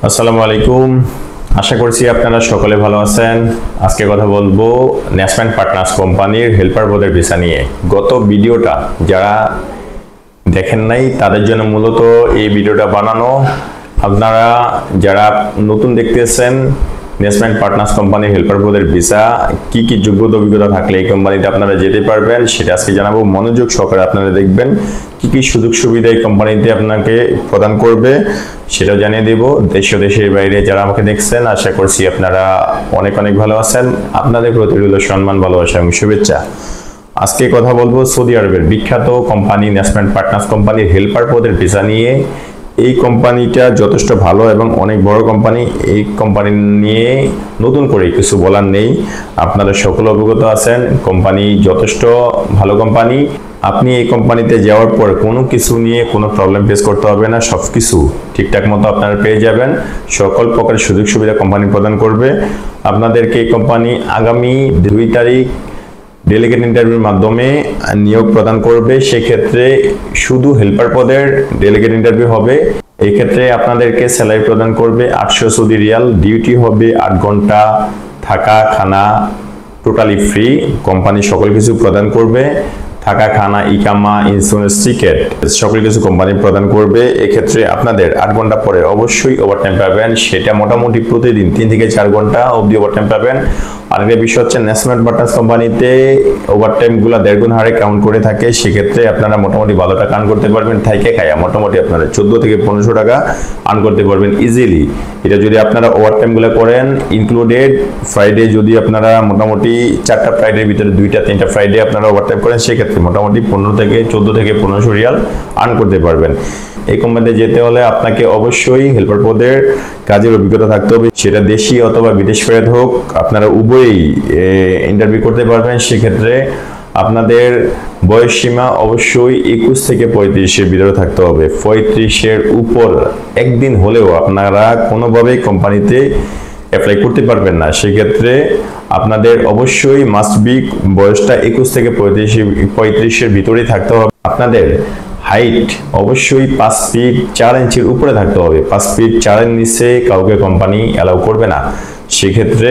আসসালামু আলাইকুম। আশা করছি আপনারা সকলে ভালো আছেন। আজকে কথা বলবো ন্যাশনাল পার্টনার্স কোম্পানির হেল্পার পদের ভিসা নিয়ে। গত ভিডিওটা যারা দেখেন নাই তাদের জন্য মূলত এই ভিডিওটা বানানো। আপনারা যারা নতুন দেখতেছেন ন্যাশনাল পার্টনার্স কোম্পানির হেল্পার পদের ভিসা কি কি যোগ্যতা অভিজ্ঞতা থাকলে এই কোম্পানিতে আপনারা যেতে পারবেন সেটা আজকে জানাবো। মনোযোগ সহকারে আপনারা দেখবেন কি কি সুযোগ সুবিধা এই কোম্পানিতে আপনাকে প্রদান করবে সেটাও জানিয়ে দেব। দেশ ও দেশের বাইরে যারা আমাকে দেখছেন আশা করছি আপনারা অনেক অনেক ভালো আছেন। আপনাদের প্রতি রইল সম্মান, ভালোবাসা এবং শুভেচ্ছা। আজকে কথা বলবো সৌদি আরবের বিখ্যাত কোম্পানি ন্যাশনাল পার্টনার্স কোম্পানির হেল্পার পদের ভিসা নিয়ে। এই কোম্পানিটা যথেষ্ট ভালো এবং অনেক বড় কোম্পানি। এই কোম্পানি নিয়ে নতুন করে কিছু বলার নেই, আপনারা সকলে অবগত আছেন। কোম্পানি যথেষ্ট ভালো কোম্পানি। আপনি এই কোম্পানিতে যাওয়ার পর কোনো কিছু নিয়ে কোনো প্রবলেম ফেস করতে হবে না, সব কিছু ঠিকঠাক মতো আপনারা পেয়ে যাবেন। সকল প্রকার সুযোগ সুবিধা কোম্পানি প্রদান করবে আপনাদেরকে। এই কোম্পানি আগামী 2 তারিখ ডেলিগেট ইন্টারভিউর মাধ্যমে নিয়োগ প্রদান করবে। সেক্ষেত্রে শুধু হেল্পার পদের ডেলিগেট ইন্টারভিউ হবে। এই ক্ষেত্রে আপনাদেরকে স্যালারি প্রদান করবে 800 সৌদি রিয়াল। ডিউটি হবে 8 ঘন্টা, থাকা খানা টোটালি ফ্রি। কোম্পানি সকল কিছু প্রদান করবে, থাকা খানা ইকামা ইন্স্যুরেন্স টিকেট সকল কিছু কোম্পানি প্রদান করবে। এক্ষেত্রে আপনাদের 8 ঘন্টা পরে অবশ্যই ওভারটাইম পাবেন, সেটা মোটামুটি প্রতিদিন 3 থেকে 4 ঘন্টা অবধি ওভারটাইম পাবেন। আরেকটা বিষয় হচ্ছে ন্যাশনাল পার্টনার্স কোম্পানিতে ওভারটাইম গুলা 1.5 গুণ হারে কাউন্ট করে থাকে। সেক্ষেত্রে আপনারা মোটামুটি ভালো টাকা আর্ন করতে পারবেন। থাইকে খায়া মোটামুটি আপনারা 14 থেকে 1500 টাকা আর্ন করতে পারবেন ইজিলি। এটা যদি আপনারা ওভারটাইম গুলো করেন ইনক্লুডেড ফ্রাইডে, যদি আপনারা মোটামুটি 4টা ফ্রাইডের ভিতরে 2টা 3টা ফ্রাইডে আপনারা ওভারটাইম করেন সেক্ষেত্রে মোটামুটি 14 থেকে 1500 রিয়াল আর্ন করতে পারবেন। এই কোম্পানিতে যেতে হলে আপনাকে অবশ্যই হেল্পার পদের কাজের অভিজ্ঞতা থাকতে হবে, সেটা দেশি অথবা বিদেশ ফেরত হোক। আপনারা উভয়ই ইন্টারভিউ করতে পারবেন। সেক্ষেত্রে আপনাদের বয়স সীমা অবশ্যই 21 থেকে 35-এর ভিতরে থাকতে হবে। 35-এর উপর একদিন হলেও আপনারা কোনোভাবেই কোম্পানিতে অ্যাপ্লাই করতে পারবেন না। সেক্ষেত্রে আপনাদের অবশ্যই মাস্ট বি বয়সটা 21 থেকে 35-এর ভিতরেই থাকতে হবে। আপনাদের হাইট অবশ্যই 5 ফিট 4 ইঞ্চির উপরে থাকতে হবে। 5 ফিট 4 ইঞ্চির নিচে কাউকে কোম্পানি অ্যালাউ করবে না। সেক্ষেত্রে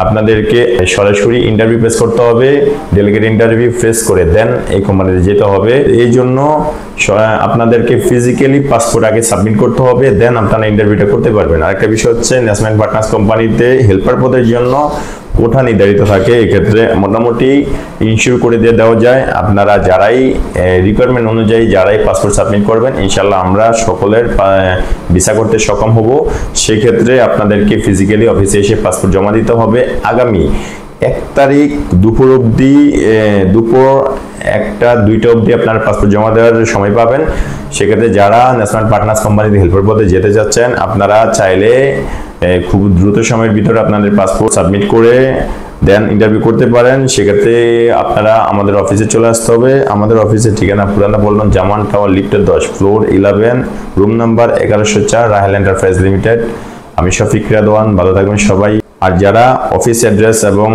আপনাদেরকে সরাসরি ইন্টারভিউ ফেস করতে হবে। ডেলিগেট ইন্টারভিউ ফেস করে দেন এই কোম্পানিতে যেতে হবে। এই জন্য আপনাদেরকে ফিজিক্যালি পাসপোর্ট আগে সাবমিট করতে হবে, দেন আপনারা ইন্টারভিউটা করতে পারবেন। আরেকটা বিষয় হচ্ছে ন্যাশনাল পার্টনার্স কোম্পানিতে হেল্পার পদের জন্য কোঠা নির্ধারিত থাকে। এক্ষেত্রে মোটামুটি ইনশিওর করে দিয়ে দেওয়া যায়। আপনারা যারাই রিকোয়ারমেন্ট অনুযায়ী যারাই পাসপোর্ট সাবমিট করবেন ইনশাল্লাহ আমরা সকলের ভিসা করতে সক্ষম হব। সেক্ষেত্রে আপনাদেরকে ফিজিক্যালি অফিসে এসে পাসপোর্ট জমা দিতে হবে। আগামী 1 তারিখ দুপুর অবধি, দুপুর 1টা 2টা অবধি আপনার পাসপোর্ট জমা দেওয়ার সময় পাবেন। সেক্ষেত্রে যারা ন্যাশনাল পার্টনার্স কোম্পানিতে হেল্পার পদে যেতে যাচ্ছেন আপনারা চাইলে খুব দ্রুত সময়ের ভিতরে আপনাদের পাসপোর্ট সাবমিট করে দেন ইন্টারভিউ করতে পারেন। সেক্ষেত্রে আপনারা আমাদের অফিসে চলে আসতে হবে। আমাদের অফিসের ঠিকানা পুরানা পল্টন জামান টাওয়ার লিফটের 10 floor 11 room number 1104 Rahel enterprise limited. আমি শফিক রাদওয়ান, ভালো থাকবেন সবাই। আর যারা অফিস অ্যাড্রেস এবং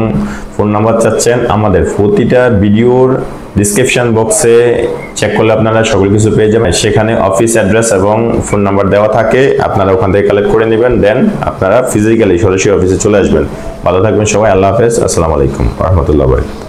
ফোন নাম্বার চাচ্ছেন আমাদের প্রতিটা ভিডিওর ডিসক্রিপশন বক্সে চেক করলে আপনারা সকল কিছু পেয়ে যাবেন। সেখানে অফিস অ্যাড্রেস এবং ফোন নাম্বার দেওয়া থাকে, আপনারা ওখান থেকে কালেক্ট করে নেবেন। দেন আপনারা ফিজিক্যালি সরাসরি অফিসে চলে আসবেন। ভালো থাকবেন সবাই। আল্লাহ হাফেজ। আসসালামু আলাইকুম ওয়া রাহমাতুল্লাহি ওয়া বারাকাতুহু।